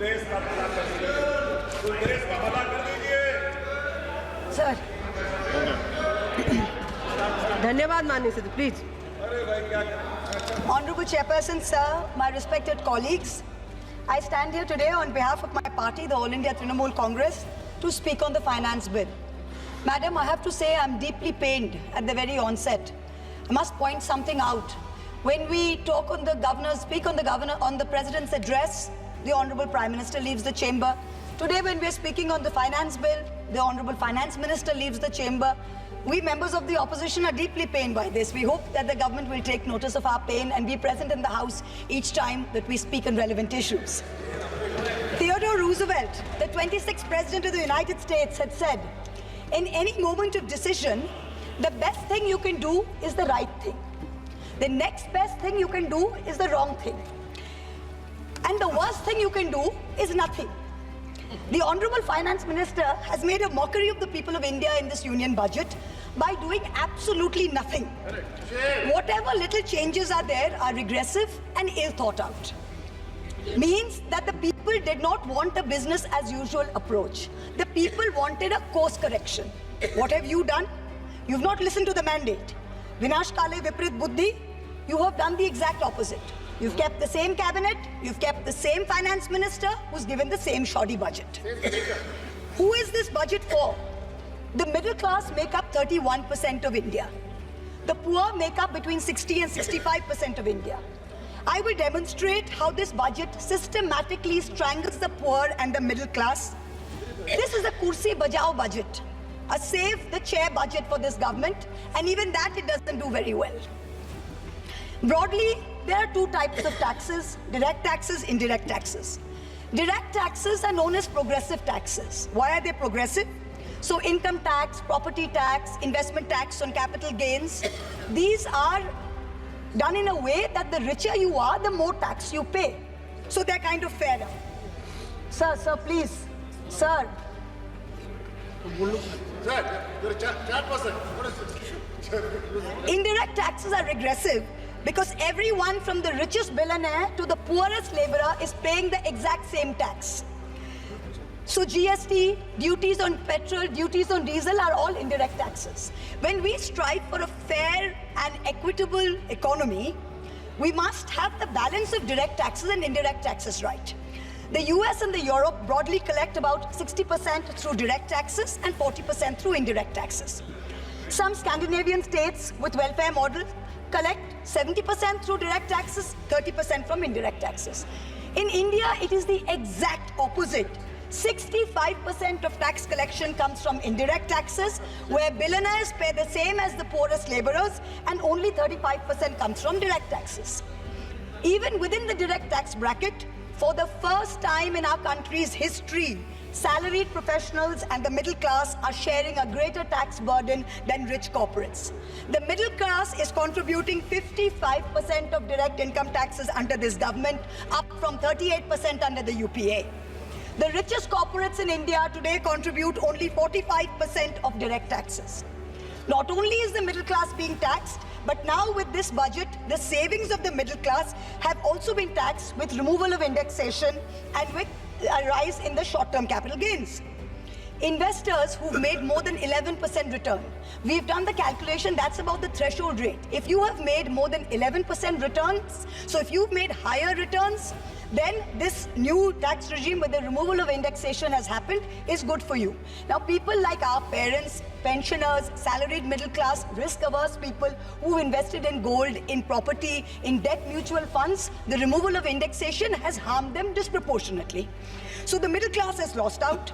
देश का भला कर दीजिए, देश का भला कर दीजिए। सर धन्यवाद माननीय सदस्य, please. Honorable Chairperson, sir, my respected colleagues, I stand here today on behalf of my party, the All India Trinamool Congress, to speak on the finance bill. Madam, I have to say I'm deeply pained at the very onset. I must point something out. When we talk on the governor's, speak on the president's address, the Honorable Prime Minister leaves the chamber. Today, when we are speaking on the finance bill, the Honorable Finance Minister leaves the chamber. We members of the opposition are deeply pained by this. We hope that the government will take notice of our pain and be present in the House each time that we speak on relevant issues. Theodore Roosevelt, the 26th President of the United States, had said, in any moment of decision, the best thing you can do is the right thing. The next best thing you can do is the wrong thing. And the worst thing you can do is nothing. The Honorable Finance Minister has made a mockery of the people of India in this union budget by doing absolutely nothing. Whatever little changes are there are regressive and ill thought out. Means that the people did not want a business as usual approach. The people wanted a course correction. What have you done? You've not listened to the mandate. Vinash Kale Viprit Buddhi, you have done the exact opposite. You've kept the same cabinet, you've kept the same finance minister who's given the same shoddy budget. Who is this budget for? The middle class make up 31% of India. The poor make up between 60 and 65% of India. I will demonstrate how this budget systematically strangles the poor and the middle class. This is a kursi bajao budget, a save the chair budget for this government, and even that it doesn't do very well. Broadly, there are two types of taxes: direct taxes, indirect taxes. Direct taxes are known as progressive taxes. Why are they progressive? So income tax, property tax, investment tax on capital gains, these are done in a way that the richer you are, the more tax you pay. So they're kind of fairer. Sir, please. Sir. Indirect taxes are regressive because everyone from the richest billionaire to the poorest laborer is paying the exact same tax. So GST, duties on petrol, duties on diesel are all indirect taxes. When we strive for a fair and equitable economy, we must have the balance of direct taxes and indirect taxes right. The US and the Europe broadly collect about 60% through direct taxes and 40% through indirect taxes. Some Scandinavian states with welfare models collect 70% through direct taxes, 30% from indirect taxes. In India, it is the exact opposite. 65% of tax collection comes from indirect taxes, where billionaires pay the same as the poorest laborers, and only 35% comes from direct taxes. Even within the direct tax bracket, for the first time in our country's history, salaried professionals and the middle class are sharing a greater tax burden than rich corporates. The middle class is contributing 55% of direct income taxes under this government, up from 38% under the UPA. The richest corporates in India today contribute only 45% of direct taxes. Not only is the middle class being taxed, but now with this budget, the savings of the middle class have also been taxed with removal of indexation and with a rise in the short-term capital gains. Investors who've made more than 11% return, we've done the calculation, that's about the threshold rate. If you have made more than 11% returns, so if you've made higher returns, then this new tax regime with the removal of indexation has happened is good for you. Now, people like our parents, pensioners, salaried middle class, risk-averse people who invested in gold, in property, in debt mutual funds, the removal of indexation has harmed them disproportionately. So the middle class has lost out.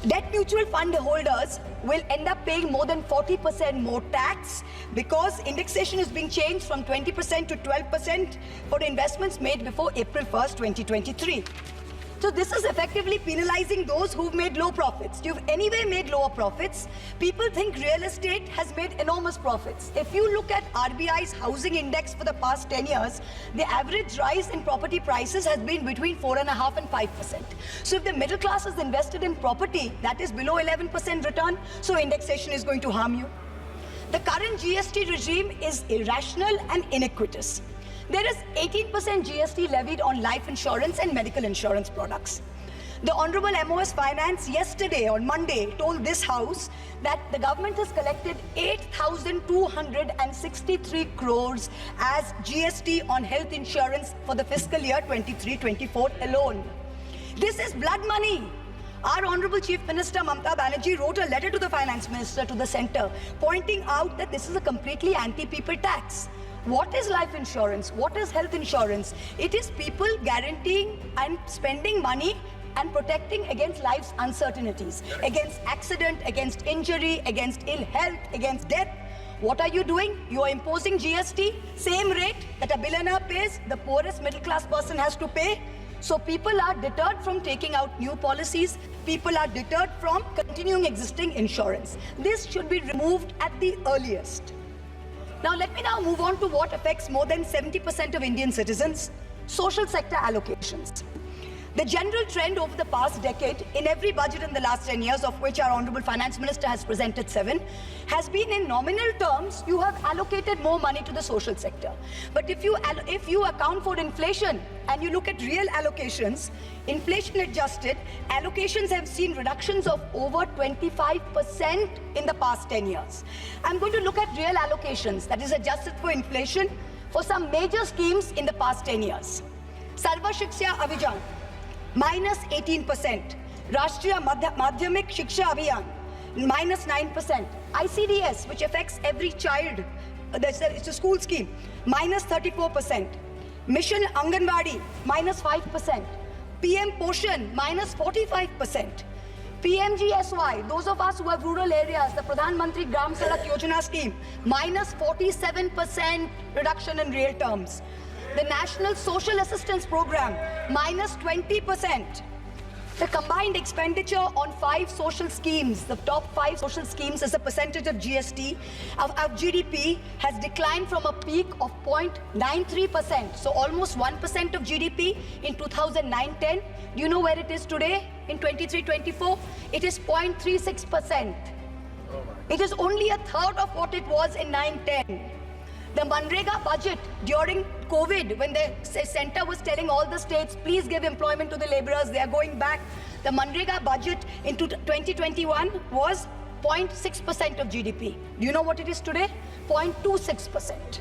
Debt mutual fund holders will end up paying more than 40% more tax because indexation is being changed from 20% to 12% for investments made before April 1st, 2023. So this is effectively penalizing those who've made low profits. You've anyway made lower profits. People think real estate has made enormous profits. If you look at RBI's housing index for the past 10 years, the average rise in property prices has been between 4.5% and 5%. So if the middle class is invested in property that is below 11% return, so indexation is going to harm you. The current GST regime is irrational and iniquitous. There is 18% GST levied on life insurance and medical insurance products. The Honorable MOS Finance yesterday, on Monday, told this House that the government has collected 8,263 crores as GST on health insurance for the fiscal year 23-24 alone. This is blood money. Our Honorable Chief Minister Mamata Banerjee wrote a letter to the Finance Minister, to the Centre, pointing out that this is a completely anti-people tax. What is life insurance? What is health insurance? It is people guaranteeing and spending money and protecting against life's uncertainties, against accident, against injury, against ill health, against death. What are you doing? You are imposing GST, same rate that a billionaire pays, the poorest middle class person has to pay. So people are deterred from taking out new policies. People are deterred from continuing existing insurance. This should be removed at the earliest. Now let me now move on to what affects more than 70% of Indian citizens, social sector allocations. The general trend over the past decade, in every budget in the last 10 years, of which our Honorable Finance Minister has presented 7, has been in nominal terms, you have allocated more money to the social sector. But if you account for inflation and you look at real allocations, inflation adjusted, allocations have seen reductions of over 25% in the past 10 years. I'm going to look at real allocations, that is adjusted for inflation, for some major schemes in the past 10 years. Sarva Shiksha Abhijan, minus 18%. Rashtriya Madhyamik Shiksha Abhiyan, minus 9%. ICDS, which affects every child, it's a school scheme, minus 34%. Mission Anganwadi, minus 5%. PM Poshan, minus 45%. PMGSY, those of us who have rural areas, the Pradhan Mantri Gram Sadak Yojana scheme, minus 47% reduction in real terms. The National Social Assistance Program, minus 20%. The combined expenditure on 5 social schemes, the top 5 social schemes as a percentage of GST, of GDP, has declined from a peak of 0.93%, so almost 1% of GDP in 2009-10. Do you know where it is today in 23-24? It is 0.36%. It is only a third of what it was in 9-10. The Manrega budget during COVID, when the centre was telling all the states, please give employment to the labourers, they are going back. The Manrega budget into 2021 was 0.6% of GDP. Do you know what it is today? 0.26%.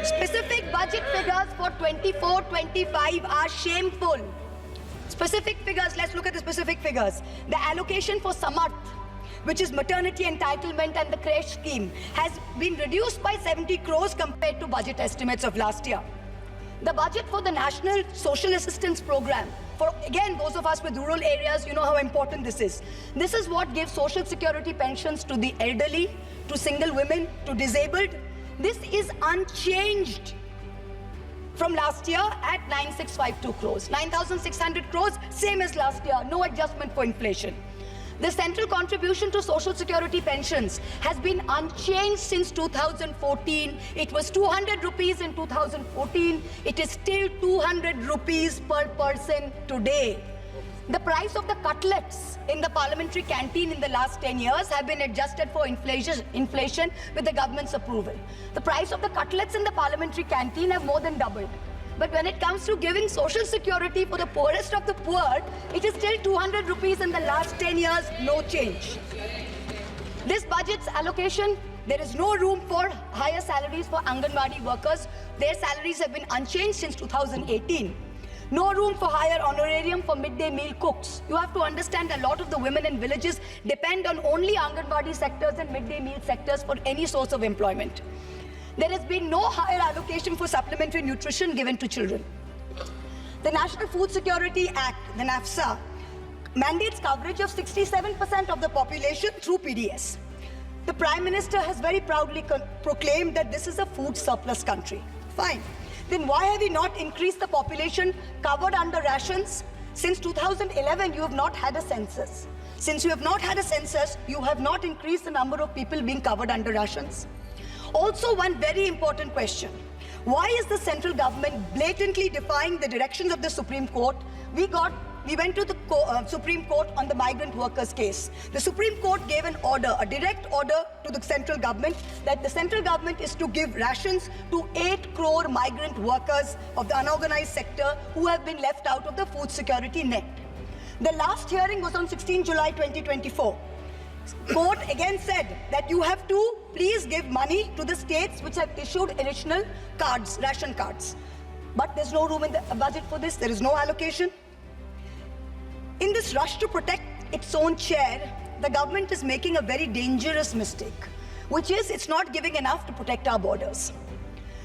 Specific budget figures for 24-25 are shameful. Specific figures, let's look at the specific figures. The allocation for Samarth, which is maternity entitlement and the creche scheme, has been reduced by 70 crores compared to budget estimates of last year. The budget for the National Social Assistance Program, for again those of us with rural areas, you know how important this is. This is what gives social security pensions to the elderly, to single women, to disabled. This is unchanged from last year at 9,652 crores. 9,600 crores, same as last year, no adjustment for inflation. The central contribution to social security pensions has been unchanged since 2014. It was 200 rupees in 2014. It is still 200 rupees per person today. The price of the cutlets in the parliamentary canteen in the last 10 years have been adjusted for inflation with the government's approval. The price of the cutlets in the parliamentary canteen have more than doubled. But when it comes to giving social security for the poorest of the poor, it is still 200 rupees in the last 10 years, no change. This budget's allocation, there is no room for higher salaries for Anganwadi workers. Their salaries have been unchanged since 2018. No room for higher honorarium for midday meal cooks. You have to understand a lot of the women in villages depend on only Anganwadi sectors and midday meal sectors for any source of employment. There has been no higher allocation for supplementary nutrition given to children. The National Food Security Act, the NAFSA, mandates coverage of 67% of the population through PDS. The Prime Minister has very proudly proclaimed that this is a food surplus country. Fine. Then why have we not increased the population covered under rations? Since 2011, you have not had a census. Since you have not had a census, you have not increased the number of people being covered under rations. Also, one very important question. Why is the central government blatantly defying the directions of the Supreme Court? We went to the Supreme Court on the migrant workers case. The Supreme Court gave an order, a direct order to the central government, that the central government is to give rations to 8 crore migrant workers of the unorganized sector who have been left out of the food security net. The last hearing was on 16 July 2024. Court again said that you have to please give money to the states which have issued additional cards, ration cards. But there's no room in the budget for this. There is no allocation. In this rush to protect its own chair, the government is making a very dangerous mistake, which is it's not giving enough to protect our borders.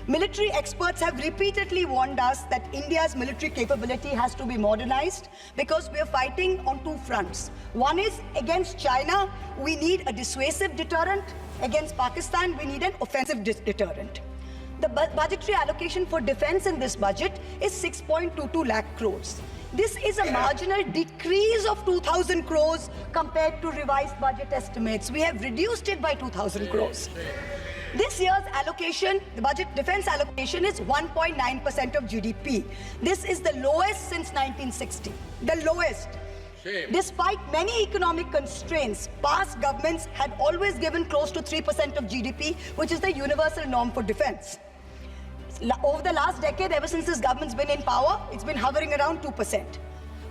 Military experts have repeatedly warned us that India's military capability has to be modernized because we are fighting on two fronts. One is against China, we need a dissuasive deterrent. Against Pakistan, we need an offensive deterrent. The budgetary allocation for defense in this budget is 6.22 lakh crores. This is a marginal decrease of 2,000 crores compared to revised budget estimates. We have reduced it by 2,000 crores. This year's allocation, the budget defense allocation, is 1.9% of GDP. This is the lowest since 1960. The lowest. Shame. Despite many economic constraints, past governments had always given close to 3% of GDP, which is the universal norm for defense. Over the last decade, ever since this government's been in power, it's been hovering around 2%.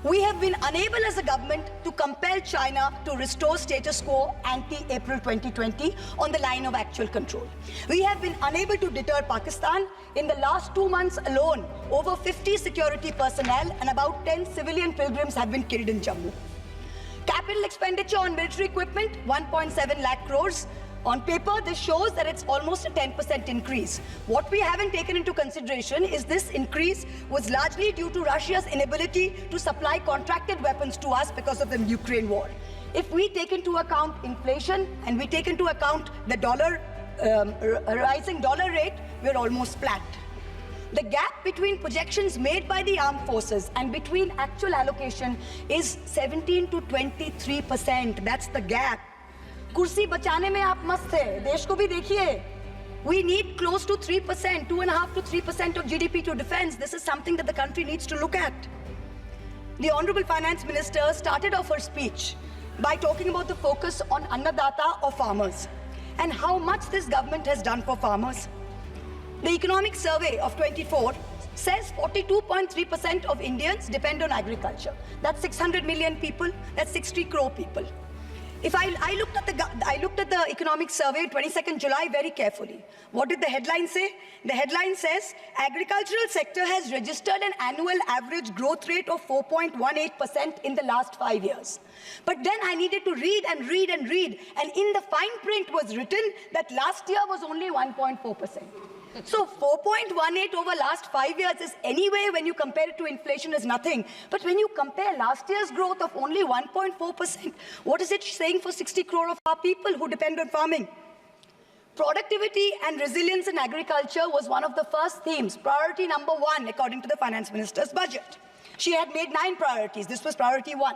We have been unable as a government to compel China to restore status quo ante-April 2020 on the line of actual control. We have been unable to deter Pakistan. In the last 2 months alone, over 50 security personnel and about 10 civilian pilgrims have been killed in Jammu. Capital expenditure on military equipment, 1.7 lakh crores. On paper, this shows that it's almost a 10% increase. What we haven't taken into consideration is this increase was largely due to Russia's inability to supply contracted weapons to us because of the Ukraine war. If we take into account inflation and we take into account the rising dollar rate, we're almost flat. The gap between projections made by the armed forces and between actual allocation is 17 to 23%. That's the gap. कुर्सी बचाने में आप मस्त है, देश को भी देखिए. We need close to 3%, 2.5 to 3% of GDP to defense. This is something that the country needs to look at. The Honorable Finance Minister started off her speech by talking about the focus on Annadata or farmers and how much this government has done for farmers. The Economic Survey of 24 says 42.3% of Indians depend on agriculture. That's 600 million people, that's 60 crore people. If I looked at the economic survey, 22nd July, very carefully. What did the headline say? The headline says, agricultural sector has registered an annual average growth rate of 4.18% in the last 5 years. But then I needed to read and read and read, and in the fine print was written that last year was only 1.4%. So 4.18 over last 5 years is anyway, when you compare it to inflation, is nothing. But when you compare last year's growth of only 1.4%, what is it saying for 60 crore of our people who depend on farming? Productivity and resilience in agriculture was one of the first themes, priority number 1, according to the Finance Minister's budget. She had made 9 priorities. This was priority 1.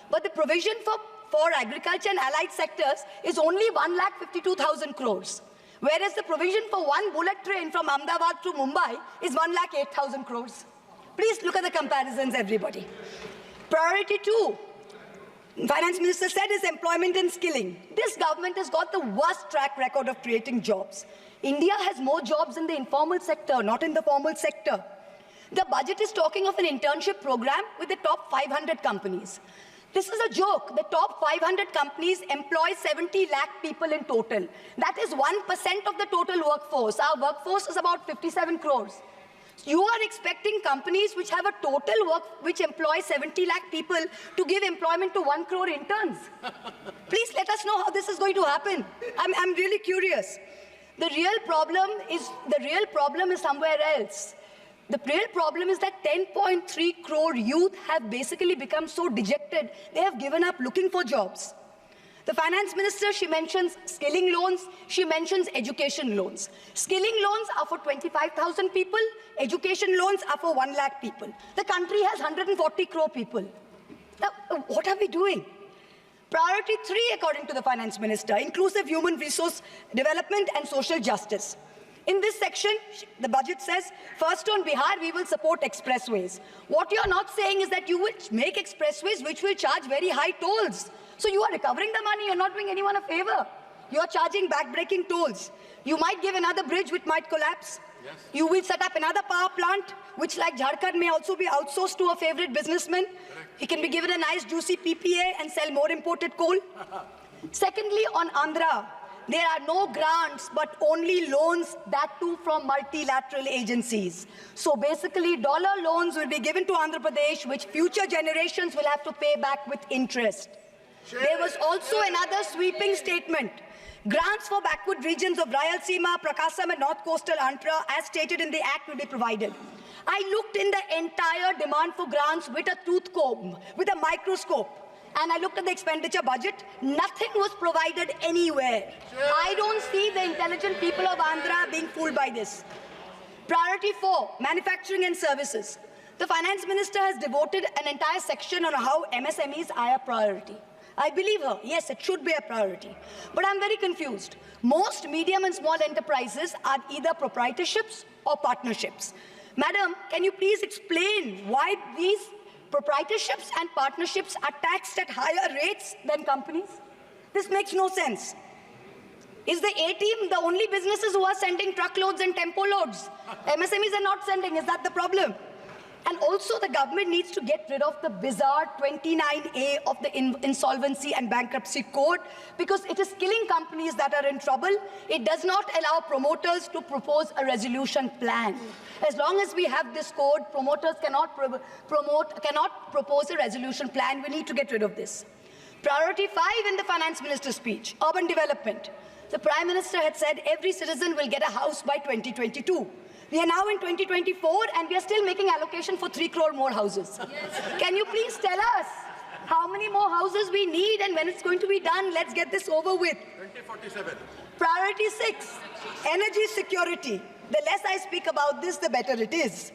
But the provision for agriculture and allied sectors is only 1,52,000 crores. Whereas the provision for one bullet train from Ahmedabad to Mumbai is 1,08,000 crores. Please look at the comparisons, everybody. Priority 2, Finance Minister said, is employment and skilling. This government has got the worst track record of creating jobs. India has more jobs in the informal sector, not in the formal sector. The budget is talking of an internship program with the top 500 companies. This is a joke. The top 500 companies employ 70 lakh people in total. That is 1% of the total workforce. Our workforce is about 57 crores. You are expecting companies which have a total which employ 70 lakh people to give employment to 1 crore interns. Please let us know how this is going to happen. I'm really curious. The real problem is somewhere else. The real problem is that 10.3 crore youth have basically become so dejected, they have given up looking for jobs. The Finance Minister, she mentions skilling loans, she mentions education loans. Skilling loans are for 25,000 people, education loans are for 1 lakh people. The country has 140 crore people. Now, what are we doing? Priority 3, according to the Finance Minister, inclusive human resource development and social justice. In this section, the budget says, first on Bihar, we will support expressways. What you're not saying is that you will make expressways which will charge very high tolls. So you are recovering the money, you're not doing anyone a favor. You're charging back-breaking tolls. You might give another bridge which might collapse. Yes. You will set up another power plant, which like Jharkhand may also be outsourced to a favorite businessman. He can be given a nice juicy PPA and sell more imported coal. Secondly, on Andhra, there are no grants, but only loans, that too from multilateral agencies. So basically, dollar loans will be given to Andhra Pradesh, which future generations will have to pay back with interest. There was also another sweeping statement. Grants for backward regions of Rayalaseema, Prakasam and North Coastal Andhra, as stated in the Act, will be provided. I looked in the entire demand for grants with a tooth comb, with a microscope. And I looked at the expenditure budget, nothing was provided anywhere. I don't see the intelligent people of Andhra being fooled by this. Priority 4, manufacturing and services. The finance minister has devoted an entire section on how MSMEs are a priority. I believe her, yes, it should be a priority. But I'm very confused. Most medium and small enterprises are either proprietorships or partnerships. Madam, can you please explain why these proprietorships and partnerships are taxed at higher rates than companies? This makes no sense. Is the A-team the only businesses who are sending truckloads and tempo loads? MSMEs are not sending, is that the problem? And also the government needs to get rid of the bizarre 29A of the Insolvency and Bankruptcy Code, because it is killing companies that are in trouble. It does not allow promoters to propose a resolution plan. As long as we have this code, promoters cannot propose a resolution plan. We need to get rid of this. Priority 5 in the finance minister's speech, urban development. The Prime Minister had said every citizen will get a house by 2022. We are now in 2024 and we are still making allocation for 3 crore more houses. Yes. Can you please tell us how many more houses we need and when it's going to be done? Let's get this over with. 2047. Priority 6, energy security. The less I speak about this, the better it is.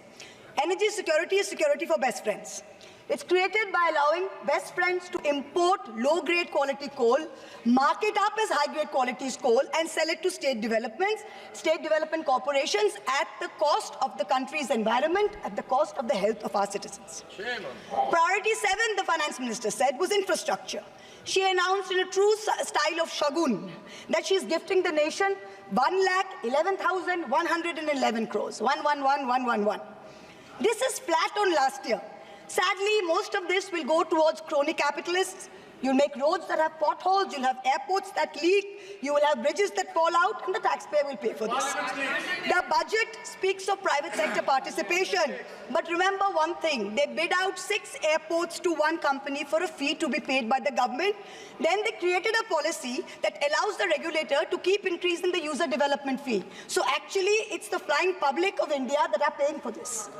Energy security is security for best friends. It's created by allowing best friends to import low-grade quality coal, mark it up as high-grade quality coal, and sell it to state development corporations at the cost of the country's environment, at the cost of the health of our citizens. Priority 7, the finance minister said, was infrastructure. She announced in a true style of Shagun that she is gifting the nation 1,11,111 crores. 111,111. This is flat on last year. Sadly, most of this will go towards crony capitalists. You'll make roads that have potholes, you'll have airports that leak, you will have bridges that fall out, and the taxpayer will pay for this. The budget speaks of private sector participation. But remember one thing, they bid out 6 airports to one company for a fee to be paid by the government. Then they created a policy that allows the regulator to keep increasing the user development fee. So actually, it's the flying public of India that are paying for this.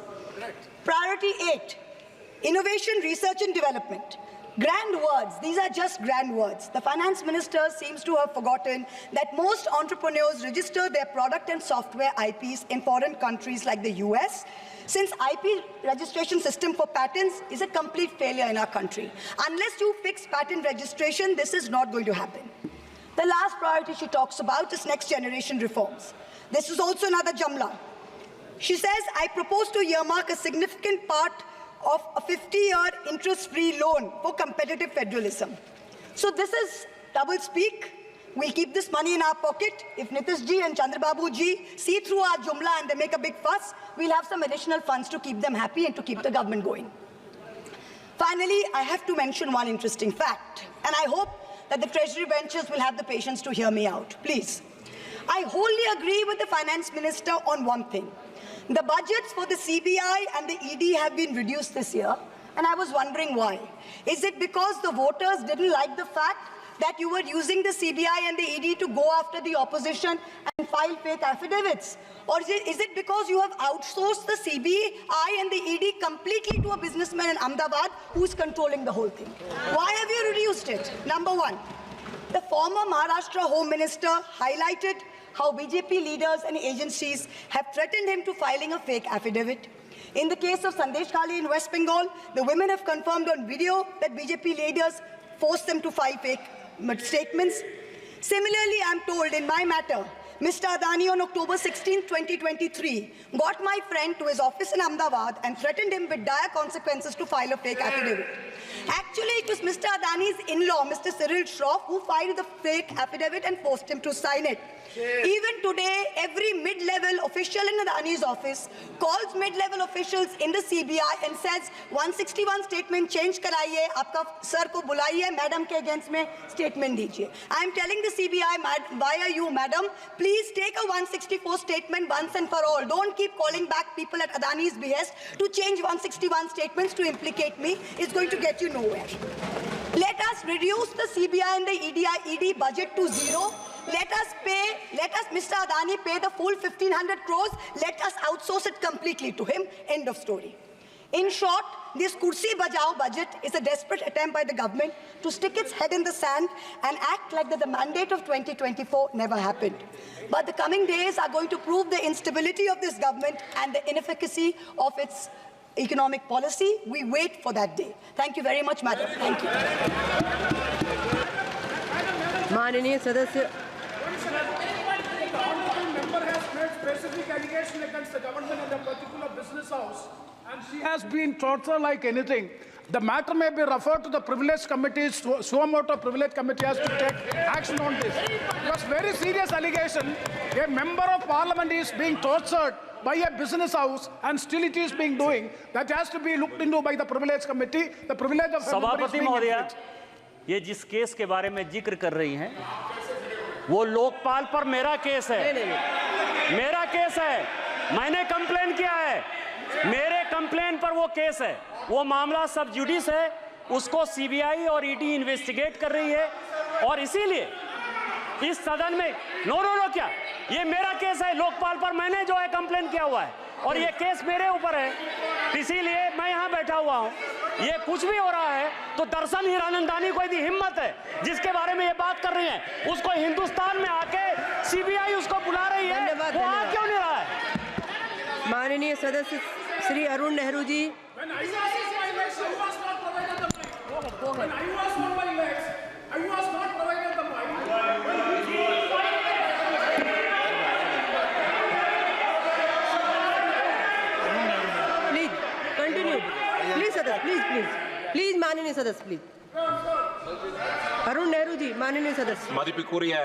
Priority 8. Innovation, research and development. Grand words, these are just grand words. The finance minister seems to have forgotten that most entrepreneurs register their product and software IPs in foreign countries like the US, since IP registration system for patents is a complete failure in our country. Unless you fix patent registration, this is not going to happen. The last priority she talks about is next generation reforms. This is also another Jamla. She says, I propose to earmark a significant part of a 50-year interest-free loan for competitive federalism. So this is double speak. We'll keep this money in our pocket. If Nitish ji and Chandrababu ji see through our jumla and they make a big fuss, we'll have some additional funds to keep them happy and to keep the government going. Finally, I have to mention one interesting fact, and I hope that the Treasury benches will have the patience to hear me out. Please. I wholly agree with the finance minister on one thing. The budgets for the CBI and the ED have been reduced this year, and I was wondering why. Is it because the voters didn't like the fact that you were using the CBI and the ED to go after the opposition and file fake affidavits? Or is it because you have outsourced the CBI and the ED completely to a businessman in Ahmedabad who's controlling the whole thing? Why have you reduced it? Number one, the former Maharashtra Home Minister highlighted how BJP leaders and agencies have threatened him to filing a fake affidavit. In the case of Sandesh Khali in West Bengal, the women have confirmed on video that BJP leaders forced them to file fake statements. Similarly, I'm told in my matter, Mr. Adani on October 16, 2023, got my friend to his office in Ahmedabad and threatened him with dire consequences to file a fake affidavit. Actually, it was Mr. Adani's in-law, Mr. Cyril Shroff, who filed the fake affidavit and forced him to sign it. Even today, every mid-level official in Adani's office calls mid-level officials in the CBI and says, 161 statement change karaiye, aapka sir ko bulaiye, madam ke against mein statement dijiye. I am telling the CBI via you, madam, please take a 164 statement once and for all. Don't keep calling back people at Adani's behest to change 161 statements to implicate me. It's going to get you nowhere. Let us reduce the CBI and the ED budget to zero. Let us, Mr. Adani, pay the full 1,500 crores. Let us outsource it completely to him. End of story. In short, this Kursi Bajao budget is a desperate attempt by the government to stick its head in the sand and act like that the mandate of 2024 never happened. But the coming days are going to prove the instability of this government and the inefficacy of its economic policy. We wait for that day. Thank you very much, madam. Thank you. माननीय सदस्य Member has made specific allegation against the government in a particular business house, and she has been tortured like anything. The matter may be referred to the privilege committee. Suo privilege committee has to take action on this. It was very serious allegation. A member of parliament is being tortured by a business house, and still it is being doing. That has to be looked into by the privilege committee. The privilege of member is being infringed. ये जिस case के बारे में जिक्र कर रही हैं वो लोकपाल पर मेरा केस है। मेरा केस है, मैंने कंप्लेन किया है, मेरे कंप्लेन पर वो केस है। वो मामला सब जुडिस है, उसको सीबीआई और ईडी इन्वेस्टिगेट कर रही है और इसीलिए इस सदन में नो क्या ये मेरा केस है, लोकपाल पर मैंने जो है कंप्लेन किया हुआ है और ये केस मेरे ऊपर है, इसीलिए मैं यहाँ बैठा हुआ हूँ। ये कुछ भी हो रहा है तो दरअसल हीरानंदानी को यदि हिम्मत है जिसके बारे में ये बात कर रही है उसको हिंदुस्तान में आके सीबीआई उसको बुला रही है, वो आ क्यों नहीं रहा है? माननीय सदस्य श्री अरुण नेहरू जी प्लीज माननीय सदस्य प्लीज अरुण नेहरू जी माननीय सदस्य Mari Pikuria.